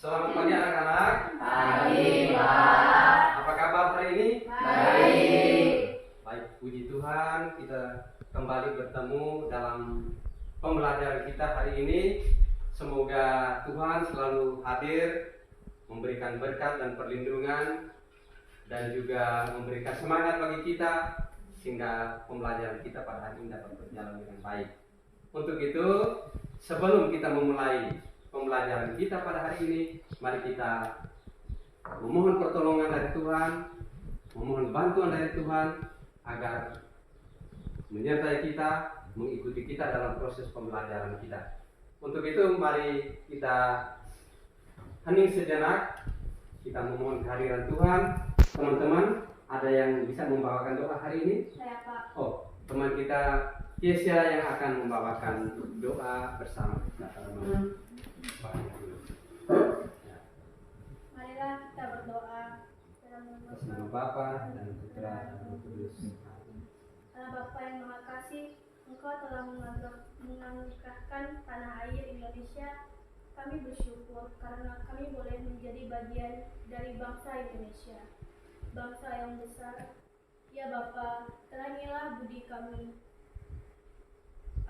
Selamat pagi anak-anak. Pagi, Pak. Apa kabar hari ini? Baik. Baik, puji Tuhan kita kembali bertemu dalam pembelajaran kita hari ini. Semoga Tuhan selalu hadir, memberikan berkat dan perlindungan, dan juga memberikan semangat bagi kita sehingga pembelajaran kita pada hari ini dapat berjalan dengan baik. Untuk itu, sebelum kita memulai pembelajaran kita pada hari ini, mari kita memohon pertolongan dari Tuhan, memohon bantuan dari Tuhan agar menyertai kita, mengikuti kita dalam proses pembelajaran kita. Untuk itu mari kita hening sejenak, kita memohon kehadiran Tuhan. Teman-teman, ada yang bisa membawakan doa hari ini? Saya, Pak. Oh, teman kita Kesia yang akan membawakan doa bersama kita. Marilah kita berdoa dalam Bersama Bapa dan Putra dan Roh Kudus. Allah Bapa yang Maha Kasih, Engkau telah menganugerahkan tanah air Indonesia. Kami bersyukur karena kami boleh menjadi bagian dari bangsa Indonesia, bangsa yang besar. Ya Bapa, terangilah budi kami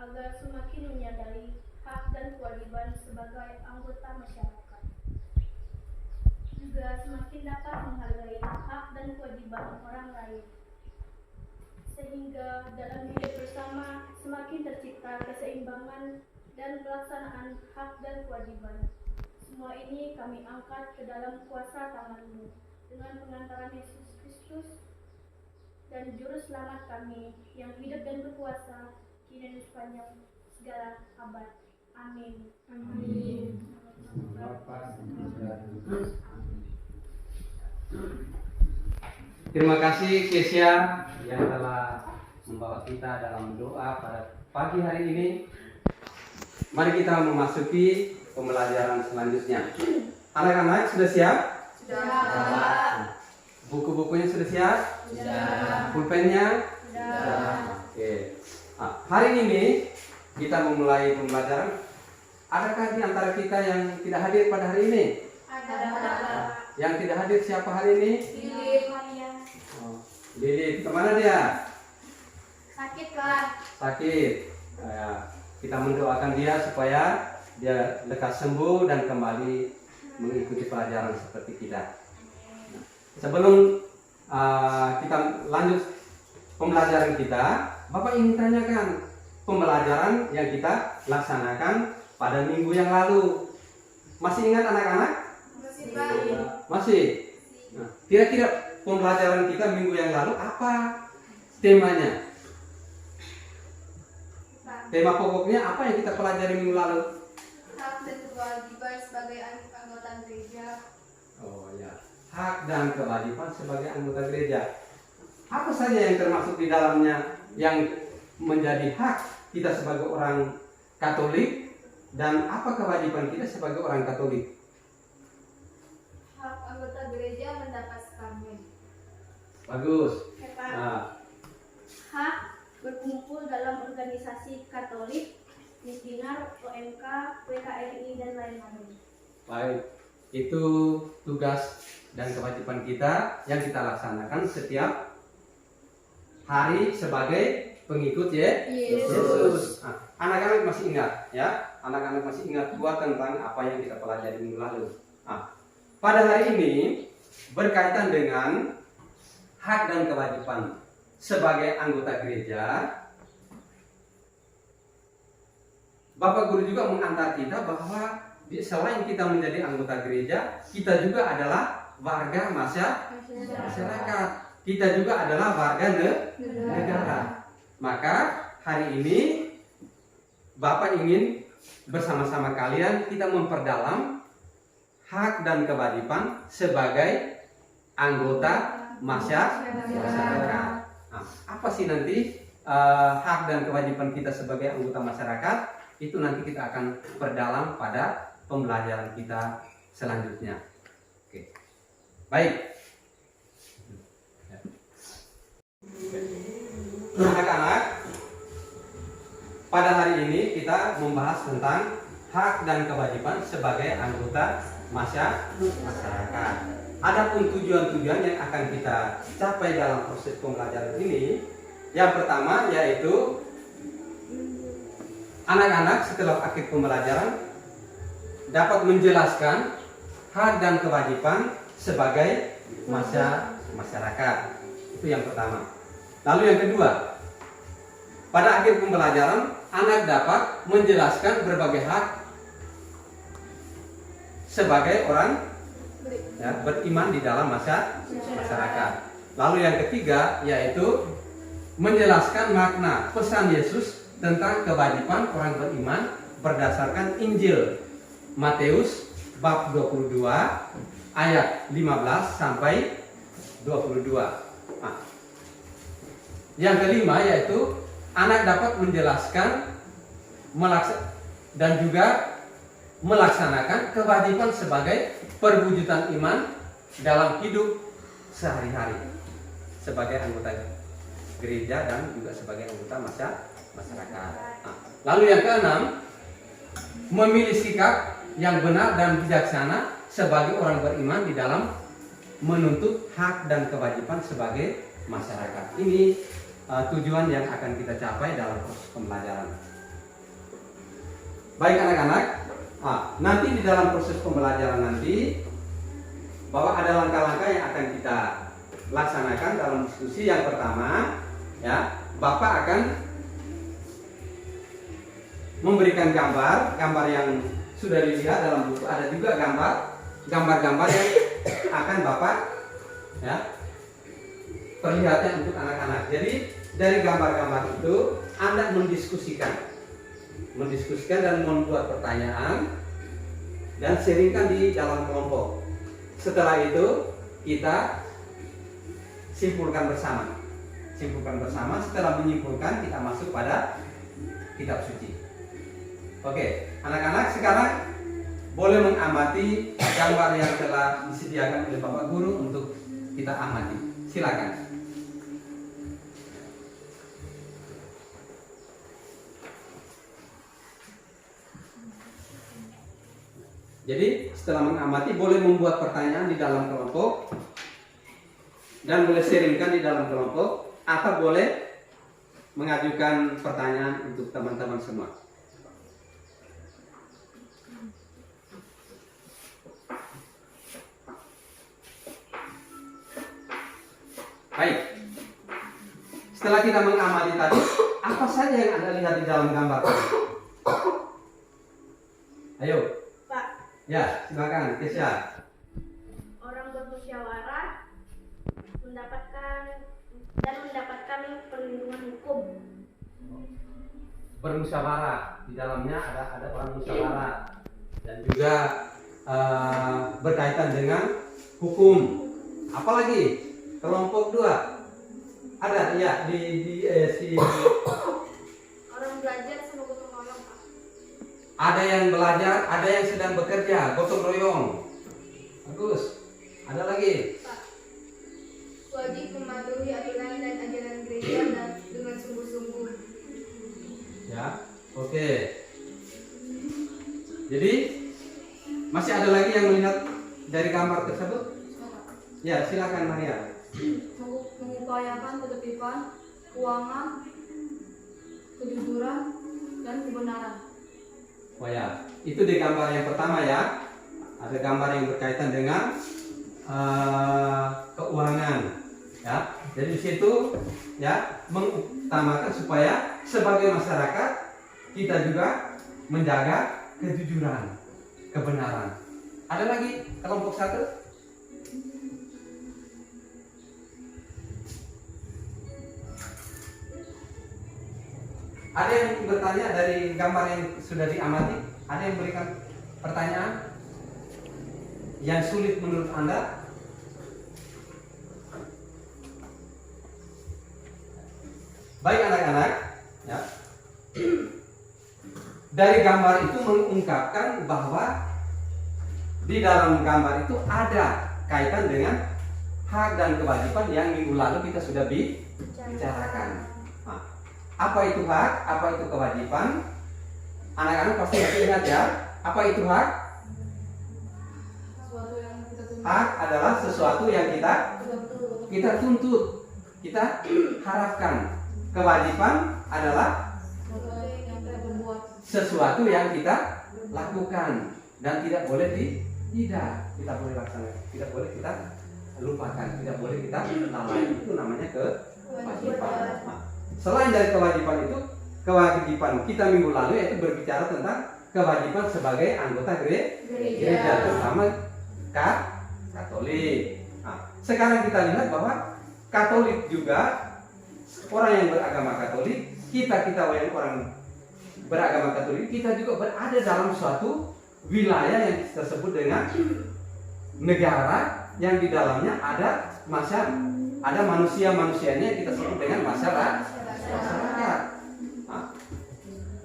agar semakin menyadari hak dan kewajiban sebagai anggota masyarakat, juga semakin dapat menghargai hak dan kewajiban orang lain, sehingga dalam hidup bersama semakin tercipta keseimbangan dan pelaksanaan hak dan kewajiban. Semua ini kami angkat ke dalam kuasa tangan-Mu dengan pengantaran Yesus Kristus dan Juru Selamat kami yang hidup dan berkuasa kini dan sepanjang segala abad. Amin. Amin. Terima kasih Kesia yang telah membawa kita dalam doa pada pagi hari ini. Mari kita memasuki pembelajaran selanjutnya. Anak-anak sudah siap? Sudah. Buku-bukunya sudah siap? Sudah. Pulpennya? Sudah. Oke. Hari ini kita memulai pembelajaran. Adakah di antara kita yang tidak hadir pada hari ini? Ada. Yang tidak hadir siapa hari ini? Lili Maria. Lili, kemana dia? Sakit, Kak. Sakit. Kita mendoakan dia supaya dia lekas sembuh dan kembali mengikuti pelajaran seperti kita. Sebelum kita lanjut pembelajaran kita, Bapak ingin tanyakan pembelajaran yang kita laksanakan pada minggu yang lalu. Masih ingat anak-anak? Masih. Nah, kira-kira pembelajaran kita minggu yang lalu apa temanya? Tema pokoknya apa yang kita pelajari minggu lalu? Hak dan kewajiban sebagai anggota gereja. Oh ya, hak dan kewajiban sebagai anggota gereja. Apa saja yang termasuk di dalamnya yang menjadi hak kita sebagai orang Katolik, dan apa kewajiban kita sebagai orang Katolik? Hak anggota gereja mendapat sakramen. Bagus. Hebat. Nah, Hak berkumpul dalam organisasi Katolik, Misdinar, OMK, PKRI, dan lain-lain. baik. Itu tugas dan kewajiban kita yang kita laksanakan setiap hari sebagai pengikut Yesus. Nah, anak-anak masih ingat ya? Anak-anak masih ingat buat tentang apa yang kita pelajari minggu lalu. Nah, pada hari ini berkaitan dengan hak dan kewajiban sebagai anggota gereja, Bapak Guru juga mengantar kita bahwa selain kita menjadi anggota gereja, kita juga adalah warga masyarakat. Kita juga adalah warga negara. Maka hari ini Bapak ingin bersama-sama kalian kita memperdalam hak dan kewajiban sebagai anggota masyarakat. Nah, apa sih nanti hak dan kewajiban kita sebagai anggota masyarakat? Itu nanti kita akan perdalam pada pembelajaran kita selanjutnya. Oke. Baik. Anak-anak, pada hari ini kita membahas tentang hak dan kewajiban sebagai anggota masyarakat. Adapun tujuan-tujuan yang akan kita capai dalam proses pembelajaran ini, yang pertama yaitu anak-anak setelah akhir pembelajaran dapat menjelaskan hak dan kewajiban sebagai masyarakat. Itu yang pertama. Lalu yang kedua, pada akhir pembelajaran anak dapat menjelaskan berbagai hak sebagai orang beriman di dalam masyarakat. Lalu yang ketiga yaitu menjelaskan makna pesan Yesus tentang kewajiban orang beriman berdasarkan Injil Matius bab 22 ayat 15 sampai 22. Nah, yang kelima yaitu anak dapat menjelaskan dan juga melaksanakan kewajiban sebagai perwujudan iman dalam hidup sehari-hari sebagai anggota gereja dan juga sebagai anggota masyarakat. Nah, lalu yang keenam, memilih sikap yang benar dan bijaksana sebagai orang beriman di dalam menuntut hak dan kewajiban sebagai masyarakat. Ini tujuan yang akan kita capai dalam proses pembelajaran. Baik anak-anak, nanti di dalam proses pembelajaran nanti bahwa ada langkah-langkah yang akan kita laksanakan dalam diskusi. Yang pertama, ya, Bapak akan memberikan gambar yang sudah dilihat dalam buku. Ada juga gambar-gambar yang akan Bapak perlihatkan untuk anak-anak. Jadi dari gambar-gambar itu Anda mendiskusikan dan membuat pertanyaan dan sharingkan di dalam kelompok. Setelah itu kita simpulkan bersama. Setelah menyimpulkan kita masuk pada kitab suci. Oke, anak-anak sekarang boleh mengamati gambar yang telah disediakan oleh Bapak Guru untuk kita amati. Silakan. Jadi setelah mengamati boleh membuat pertanyaan di dalam kelompok dan boleh sharingkan di dalam kelompok atau boleh mengajukan pertanyaan untuk teman-teman semua. Baik. Setelah kita mengamati tadi, apa saja yang Anda lihat di dalam gambar tadi? Ayo. Ya, silakan, Kesya. Orang bermusyawarah mendapatkan perlindungan hukum. Bermusyawarah, di dalamnya ada orang musyawarah dan juga berkaitan dengan hukum. Apalagi kelompok 2 ada ya di Orang belajar sama gotong royong, Pak. Ada yang belajar, ada yang sedang bekerja, gotong royong. Bagus. Ada lagi? Pak, wajib mematuhi aturan dan ajaran gereja dan dengan sungguh-sungguh. Ya, oke. Jadi masih ada lagi yang melihat dari gambar tersebut? Ya, silakan Maria. Mengupayakan ketertiban, keuangan, kejujuran, dan kebenaran. Oh ya, itu di gambar yang pertama ya. Ada gambar yang berkaitan dengan keuangan. Ya, jadi di situ ya mengutamakan supaya sebagai masyarakat kita juga menjaga kejujuran, kebenaran. Ada lagi kelompok 1? Ada yang bertanya dari gambar yang sudah diamati? Ada yang berikan pertanyaan yang sulit menurut Anda? Baik anak-anak, ya. Dari gambar itu mengungkapkan bahwa di dalam gambar itu ada kaitan dengan hak dan kewajiban yang minggu lalu kita sudah bicarakan. Nah, apa itu hak? Apa itu kewajiban? Anak-anak pasti masih ingat ya. Apa itu hak? Hak adalah sesuatu yang kita tuntut, kita harapkan. Kewajiban adalah sesuatu yang kita lakukan dan tidak boleh kita boleh laksanakan, tidak boleh kita lupakan, tidak boleh kita lalai. Itu namanya kewajiban. Nah, selain dari kewajiban itu, kewajiban kita minggu lalu yaitu berbicara tentang kewajiban sebagai anggota gereja, terutama Katolik. Nah, sekarang kita lihat bahwa Katolik juga, orang yang beragama Katolik, kita yang orang beragama Katolik, kita juga berada dalam suatu wilayah yang tersebut dengan negara yang di dalamnya ada manusia-manusianya yang kita sebut dengan masyarakat. Nah,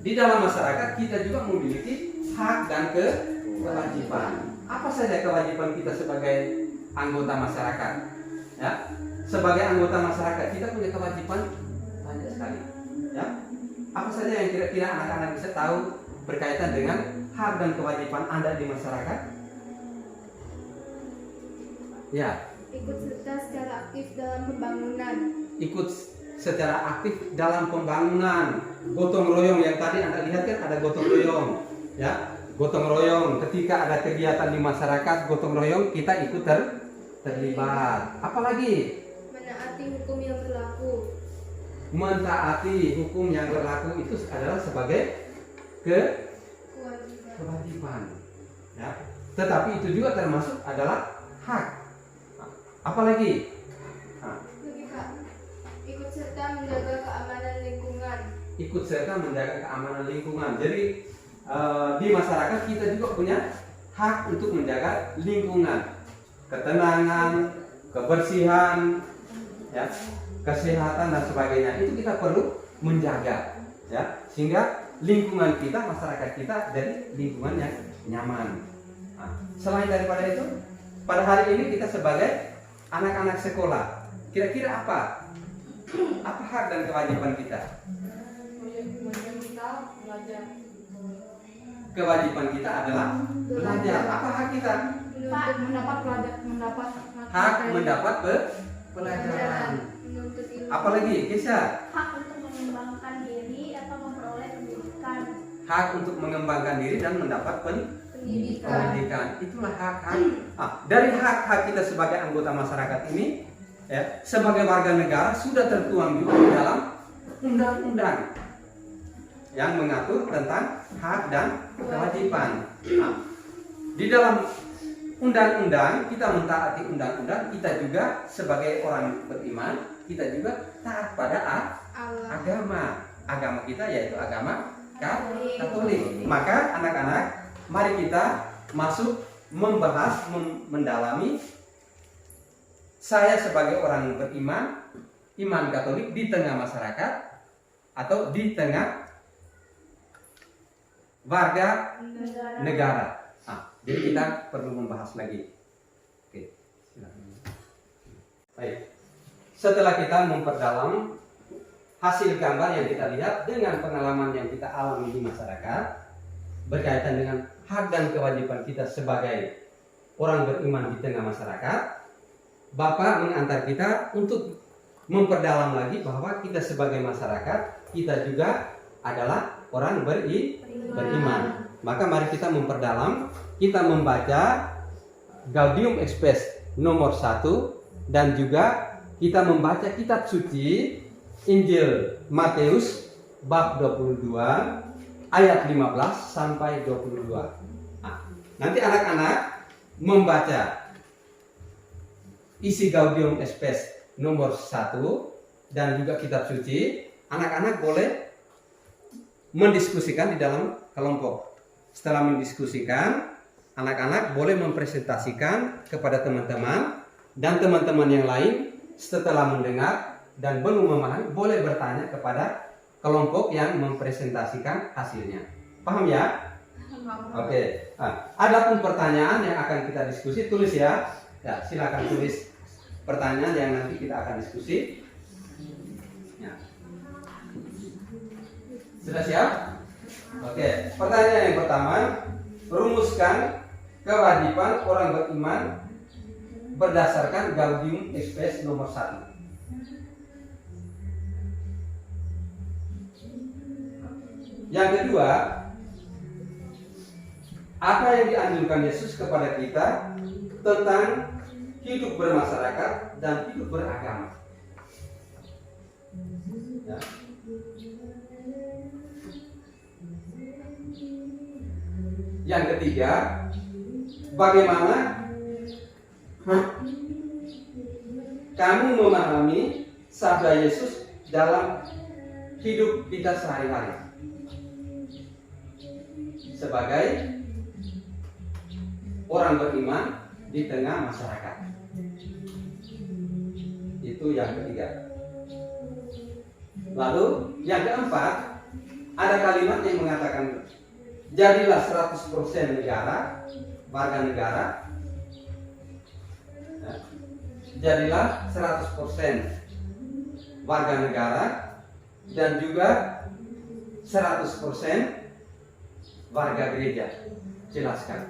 di dalam masyarakat kita juga memiliki hak dan kewajiban. Apa saja kewajiban kita sebagai anggota masyarakat? Ya, sebagai anggota masyarakat kita punya kewajiban banyak sekali. Ya, apa saja yang kira-kira anak-anak bisa tahu berkaitan dengan hak dan kewajiban Anda di masyarakat? Ya. Ikut serta secara aktif dalam pembangunan. Ikut secara aktif dalam pembangunan. Gotong royong yang tadi Anda lihat kan ada gotong royong. Ya, gotong royong. Ketika ada kegiatan di masyarakat, gotong royong kita ikut terlibat. Apalagi? Menaati hukum yang berlaku. Mentaati hukum yang berlaku itu adalah sebagai kewajiban. Ya. Tetapi itu juga termasuk adalah hak. Apalagi? Ikut serta menjaga keamanan lingkungan. Ikut serta menjaga keamanan lingkungan. Jadi di masyarakat kita juga punya hak untuk menjaga lingkungan, ketenangan, kebersihan, ya, kesehatan dan sebagainya. Itu kita perlu menjaga, ya, sehingga lingkungan kita, masyarakat kita dari lingkungan yang nyaman. Nah, selain daripada itu, pada hari ini kita sebagai anak-anak sekolah, kira-kira apa hak dan kewajiban kita? Kewajiban kita adalah belajar. Apa hak kita? Hak mendapat pelajaran. Apalagi, Kesha? Hak untuk mengembangkan diri atau memperoleh pendidikan. Hak untuk mengembangkan diri dan mendapat pendidikan. Itulah hak-hak. Dari hak-hak kita sebagai anggota masyarakat ini, ya, sebagai warga negara sudah tertuang juga di dalam undang-undang yang mengatur tentang hak dan kewajiban. Di dalam undang-undang kita mentaati undang-undang, kita juga sebagai orang beriman, kita juga taat pada agama kita, yaitu agama Katolik. Maka anak-anak, mari kita masuk membahas, mendalami saya sebagai orang beriman, iman Katolik di tengah masyarakat atau di tengah warga negara. Jadi kita perlu membahas lagi. Oke, silakan. Baik. Setelah kita memperdalam hasil gambar yang kita lihat dengan pengalaman yang kita alami di masyarakat berkaitan dengan hak dan kewajiban kita sebagai orang beriman di tengah masyarakat, Bapak mengantar kita untuk memperdalam lagi bahwa kita sebagai masyarakat, kita juga adalah orang beriman. Maka mari kita memperdalam, kita membaca Gaudium et Spes nomor 1 dan juga kita membaca kitab suci Injil Matius bab 22 ayat 15 sampai 22. Nanti anak-anak membaca isi Gaudium et Spes nomor 1 dan juga kitab suci. Anak-anak boleh mendiskusikan di dalam kelompok. Setelah mendiskusikan, anak-anak boleh mempresentasikan kepada teman-teman, dan teman-teman yang lain setelah mendengar dan belum memahami boleh bertanya kepada kelompok yang mempresentasikan hasilnya. Paham ya? Oke. Adapun pertanyaan yang akan kita diskusi, tulis ya. Ya, silakan tulis pertanyaan yang nanti kita akan diskusi. Ya. Sudah siap? Oke. Pertanyaan yang pertama, rumuskan kewajiban orang beriman berdasarkan Gaudium et Spes nomor 1. Yang kedua, apa yang dianjurkan Yesus kepada kita tentang hidup bermasyarakat dan hidup beragama. Ya. Yang ketiga, bagaimana kamu memahami sabda Yesus dalam hidup kita sehari-hari sebagai orang beriman di tengah masyarakat. Itu yang ketiga. Lalu yang keempat, ada kalimat yang mengatakan jadilah 100% negara, warga negara. Ya. Jadilah 100% warga negara dan juga 100% warga gereja. Jelaskan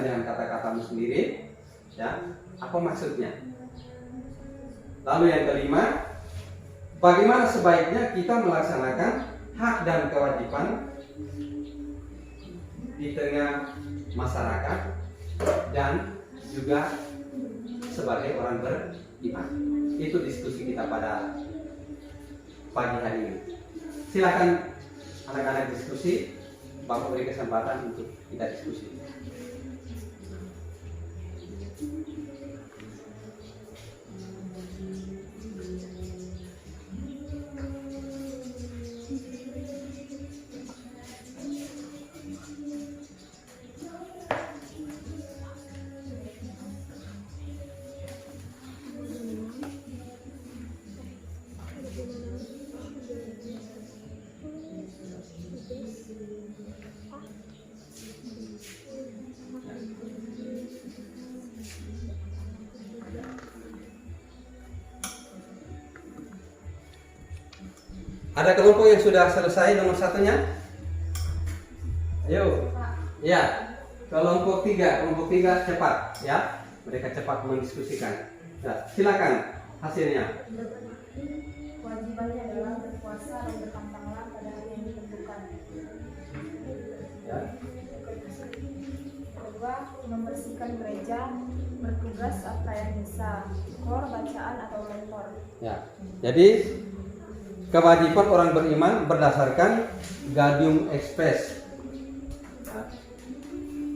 dengan kata-katamu sendiri, ya, apa maksudnya. Lalu yang kelima, bagaimana sebaiknya kita melaksanakan hak dan kewajiban di tengah masyarakat dan juga sebagai orang beriman. Itu diskusi kita pada pagi hari ini. Silakan anak-anak diskusi. Bapak beri kesempatan untuk kita diskusi. Ada kelompok yang sudah selesai nomor satunya? Ayo. Ya. Kelompok tiga cepat, ya. Mereka cepat mendiskusikan. Ya, silakan hasilnya. Kewajibannya adalah berpuasa dan berpantanglah pada hari yang ditentukan. Ya. Kedua, membersihkan gereja, bertugas saat perayaan misa, kor, bacaan atau mentor. Ya. Jadi kewajiban orang beriman berdasarkan Gaudium et Spes. Nah,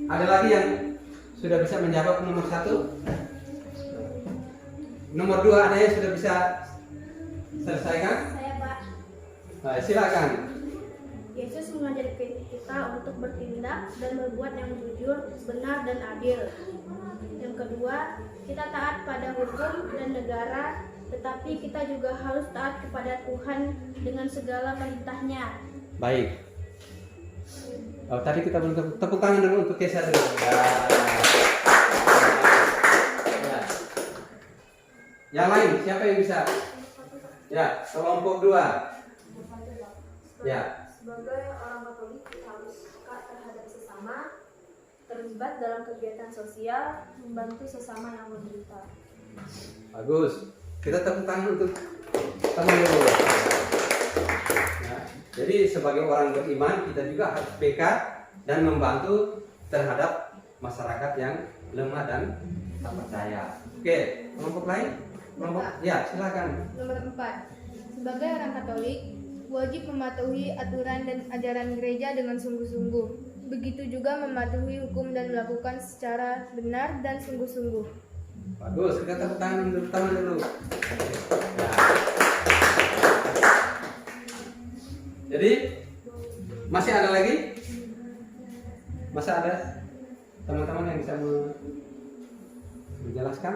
ada lagi yang sudah bisa menjawab nomor 1? Nomor 2 ada yang sudah bisa selesaikan? Saya, Pak. Nah, silakan. Yesus mengajarkan kita untuk bertindak dan berbuat yang jujur, benar dan adil. Yang kedua, kita taat pada hukum dan negara, tetapi kita juga harus taat kepada Tuhan dengan segala perintahnya. Baik. Oh, tadi kita belum tepuk tangan dulu untuk Kesha dulu. Ya. Ya. Yang lain siapa yang bisa? Ya, kelompok 2. Ya. Sebagai orang Katolik kita harus peka terhadap sesama, terlibat dalam kegiatan sosial, membantu sesama yang menderita. Bagus. Kita tepuk tangan untuk teman dulu. Ya. Jadi sebagai orang beriman kita juga harus peka dan membantu terhadap masyarakat yang lemah dan tak percaya. Oke, kelompok lain? Kelompok? Ya, silakan. Nomor 4. Sebagai orang Katolik, wajib mematuhi aturan dan ajaran gereja dengan sungguh-sungguh. Begitu juga mematuhi hukum dan melakukan secara benar dan sungguh-sungguh. Bagus, kita tepuk tangan dulu. Ya. Jadi masih ada lagi? Masih ada teman-teman yang bisa menjelaskan?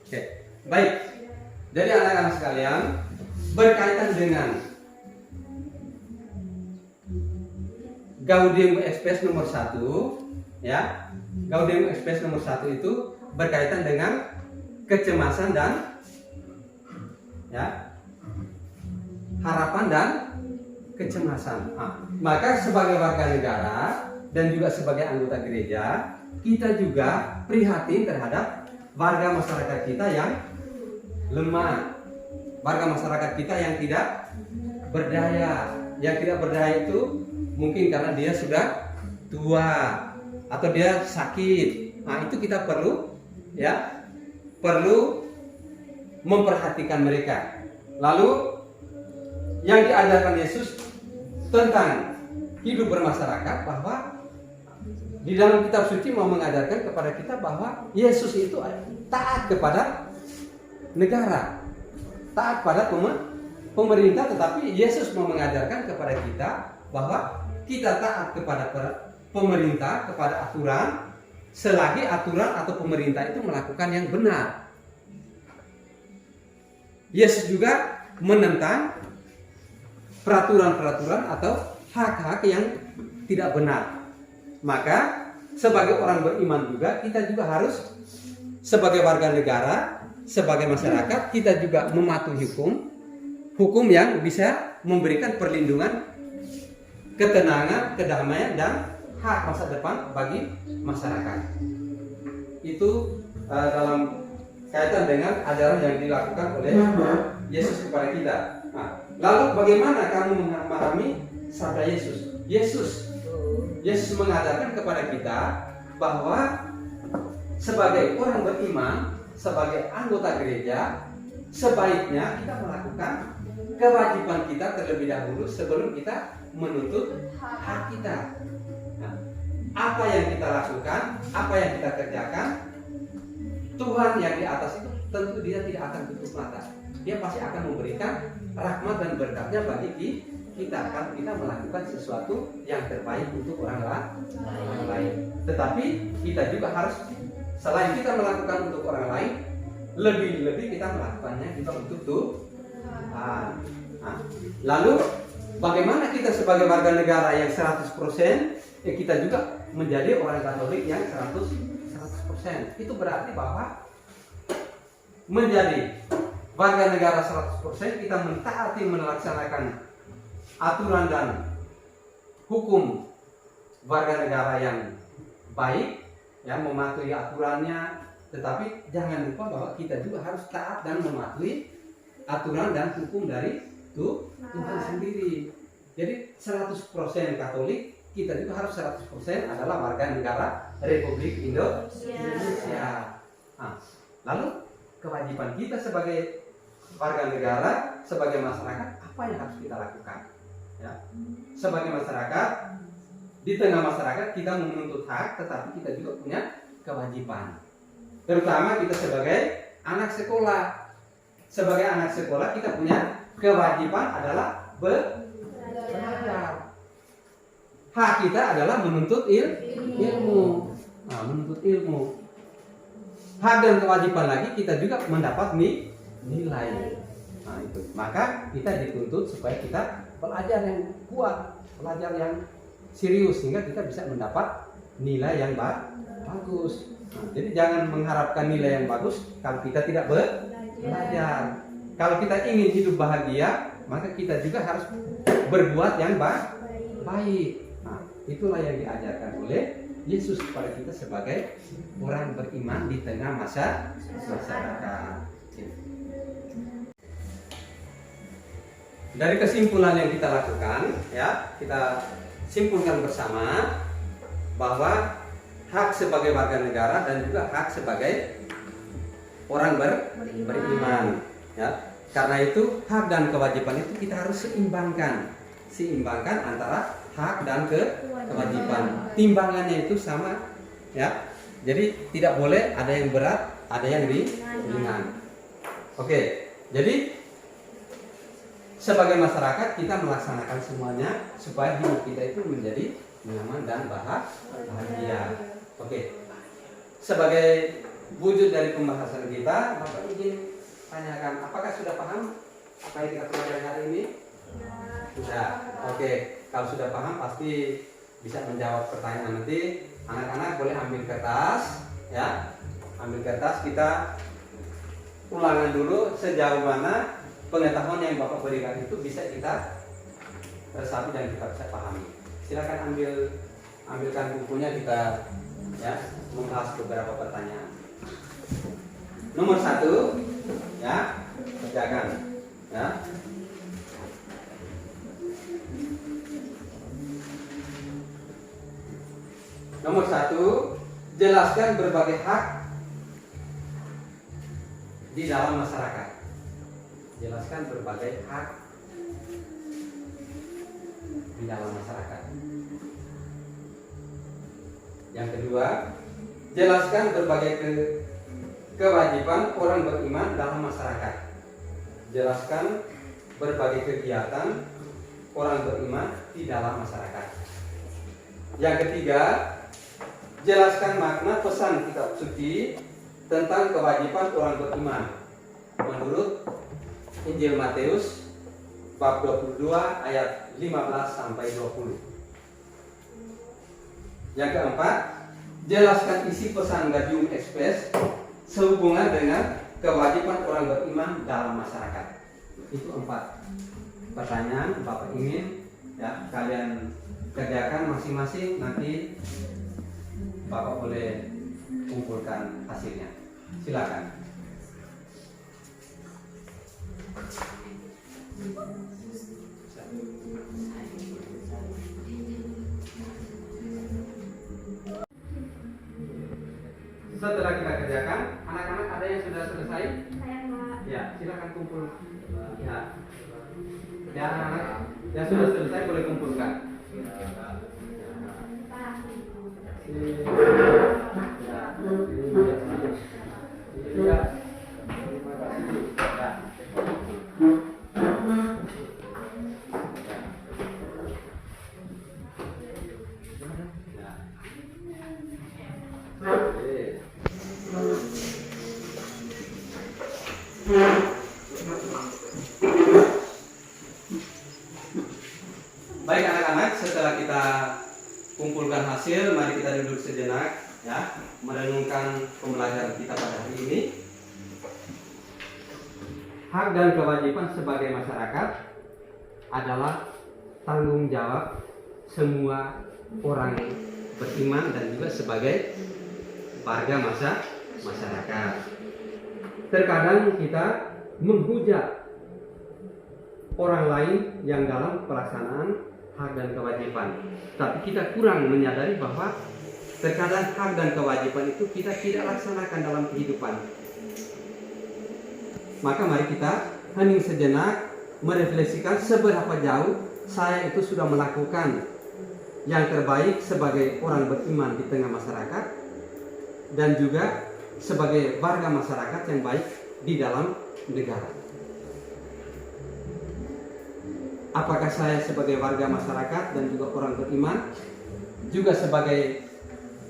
Oke, baik. Jadi anak-anak sekalian, berkaitan dengan Gaudium et Spes nomor 1, ya. Gaudium et Spes nomor 1 itu berkaitan dengan kecemasan dan ya harapan dan kecemasan. Maka sebagai warga negara dan juga sebagai anggota gereja, kita juga prihatin terhadap warga masyarakat kita yang lemah, warga masyarakat kita yang tidak berdaya. Yang tidak berdaya itu mungkin karena dia sudah tua atau dia sakit. Itu kita perlu memperhatikan mereka. Lalu yang diajarkan Yesus tentang hidup bermasyarakat, bahwa di dalam kitab suci mau mengajarkan kepada kita bahwa Yesus itu taat kepada negara, taat pada pemerintah, tetapi Yesus mau mengajarkan kepada kita bahwa kita taat kepada pemerintah, kepada aturan, selagi aturan atau pemerintah itu melakukan yang benar. Yesus juga menentang peraturan-peraturan atau hak-hak yang tidak benar. Maka sebagai orang beriman juga, kita juga harus sebagai warga negara, sebagai masyarakat, kita juga mematuhi hukum yang bisa memberikan perlindungan, ketenangan, kedamaian, dan hak masa depan bagi masyarakat. Itu dalam kaitan dengan ajaran yang dilakukan oleh Yesus kepada kita. Lalu bagaimana kamu memahami sabda Yesus? Yesus mengajarkan kepada kita bahwa sebagai orang beriman, sebagai anggota gereja, sebaiknya kita melakukan kewajiban kita terlebih dahulu sebelum kita menuntut hak kita. Apa yang kita lakukan, apa yang kita kerjakan, Tuhan yang di atas itu tentu dia tidak akan tutup mata. Dia pasti akan memberikan rahmat dan berkatnya bagi kita kalau kita melakukan sesuatu yang terbaik untuk orang lain. Tetapi kita juga harus, selain kita melakukan untuk orang lain, lebih-lebih kita melakukannya juga untuk Tuhan. Lalu bagaimana kita sebagai warga negara yang 100%, kita juga menjadi orang Katolik yang 100%. Itu berarti bahwa menjadi warga negara 100%, kita mentaati, melaksanakan aturan dan hukum warga negara yang baik, mematuhi aturannya. Tetapi jangan lupa bahwa kita juga harus taat dan mematuhi aturan dan hukum dari Tuhan sendiri. Jadi 100% Katolik, kita juga harus 100% adalah warga negara Republik Indonesia. Lalu kewajiban kita sebagai warga negara, sebagai masyarakat, apa yang harus kita lakukan? Sebagai masyarakat, di tengah masyarakat kita menuntut hak, tetapi kita juga punya kewajiban. Terutama kita sebagai anak sekolah. Sebagai anak sekolah kita punya kewajiban adalah belajar. Hak kita adalah menuntut ilmu. Menuntut ilmu. Hak dan kewajiban lagi kita juga mendapat nilai. Itu. Maka kita dituntut supaya kita belajar yang kuat, belajar yang serius, sehingga kita bisa mendapat nilai yang bagus. Jadi jangan mengharapkan nilai yang bagus kalau kita tidak belajar. Kalau kita ingin hidup bahagia, maka kita juga harus berbuat yang baik. Itulah yang diajarkan oleh Yesus kepada kita sebagai orang beriman di tengah masyarakat. Dari kesimpulan yang kita lakukan, kita simpulkan bersama bahwa hak sebagai warga negara dan juga hak sebagai orang beriman. Karena itu hak dan kewajiban itu kita harus seimbangkan antara hak dan kewajiban. Timbangannya itu sama, Jadi tidak boleh ada yang berat, ada yang ringan. Oke, jadi sebagai masyarakat kita melaksanakan semuanya supaya hidup kita itu menjadi nyaman dan bahagia. Oke. Sebagai wujud dari pembahasan kita, Bapak izin tanyakan, apakah sudah paham apa yang kita pelajari hari ini? Sudah. Oke. Kalau sudah paham pasti bisa menjawab pertanyaan nanti. Anak-anak boleh ambil kertas, Ambil kertas, kita ulangan dulu sejauh mana pengetahuan yang Bapak berikan itu bisa kita resapi dan kita bisa pahami. Silakan ambilkan bukunya, kita ya membahas beberapa pertanyaan. Nomor 1 ya, kerjakan ya. Nomor 1, jelaskan berbagai hak di dalam masyarakat. Jelaskan berbagai hak di dalam masyarakat. Yang kedua, jelaskan berbagai kewajiban orang beriman dalam masyarakat. Jelaskan berbagai kegiatan orang beriman di dalam masyarakat. Yang ketiga, jelaskan makna pesan kitab suci tentang kewajiban orang beriman menurut Injil Matius bab 22 ayat 15 sampai 20. Yang keempat, jelaskan isi pesan Gaudium et Spes sehubungan dengan kewajiban orang beriman dalam masyarakat. Itu 4 pertanyaan Bapak ingin ya kalian kerjakan masing-masing, nanti Bapak boleh kumpulkan hasilnya. Silakan. Setelah kita kerjakan, anak-anak ada yang sudah selesai? Saya Pak. Ya, silakan kumpul. Ya, ya anak-anak yang sudah selesai boleh kumpulkan. Pak. Ya. Terima kasih. Ya. Baik anak-anak, setelah kita kumpulkan hasil, mari kita duduk sejenak ya, merenungkan pembelajaran kita pada hari ini. Hak dan kewajiban sebagai masyarakat adalah tanggung jawab semua orang beriman dan juga sebagai warga masyarakat. Terkadang kita menghujat orang lain yang dalam pelaksanaan hak dan kewajiban, tapi kita kurang menyadari bahwa terkadang hak dan kewajiban itu kita tidak laksanakan dalam kehidupan. Maka mari kita hening sejenak, merefleksikan seberapa jauh saya itu sudah melakukan yang terbaik sebagai orang beriman di tengah masyarakat dan juga sebagai warga masyarakat yang baik di dalam negara. Apakah saya sebagai warga masyarakat dan juga orang beriman, juga sebagai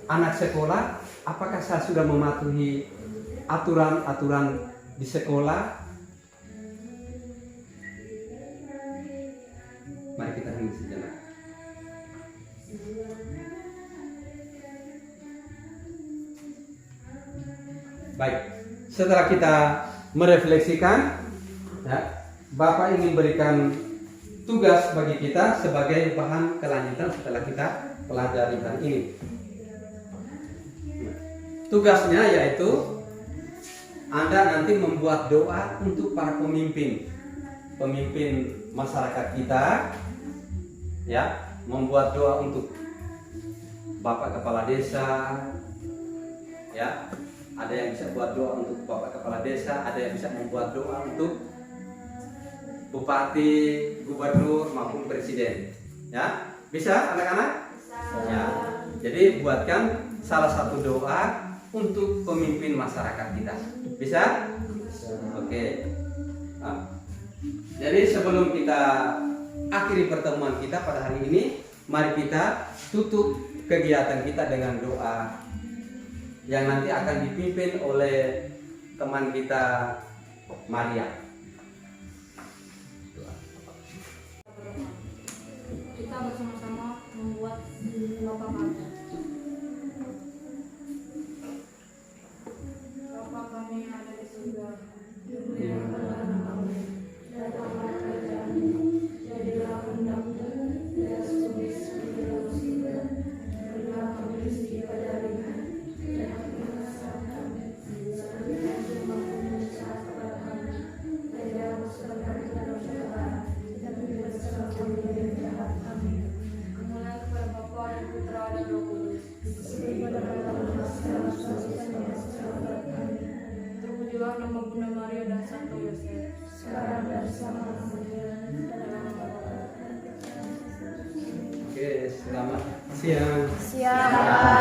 anak sekolah, apakah saya sudah mematuhi aturan-aturan di sekolah? Mari kita hening sejenak. Baik, setelah kita merefleksikan, ya, Bapak ingin berikan tugas bagi kita sebagai bahan kelanjutan setelah kita pelajari hari ini. Tugasnya yaitu Anda nanti membuat doa untuk para pemimpin masyarakat kita, ya, membuat doa untuk Bapak Kepala Desa, ya, ada yang bisa buat doa untuk Bapak Kepala Desa, ada yang bisa membuat doa untuk Bupati, Gubernur maupun Presiden, ya, bisa anak-anak? Ya, jadi buatkan salah satu doa untuk pemimpin masyarakat kita, bisa? Oke. Nah, jadi sebelum kita akhiri pertemuan kita pada hari ini, mari kita tutup kegiatan kita dengan doa yang nanti akan dipimpin oleh teman kita Maria. Kita bersama-sama membuat Bapa kami. Bapa kami yang ada di surga, datanglah kerajaanmu, jadilah kehendak-Mu Selamat siang. Siap.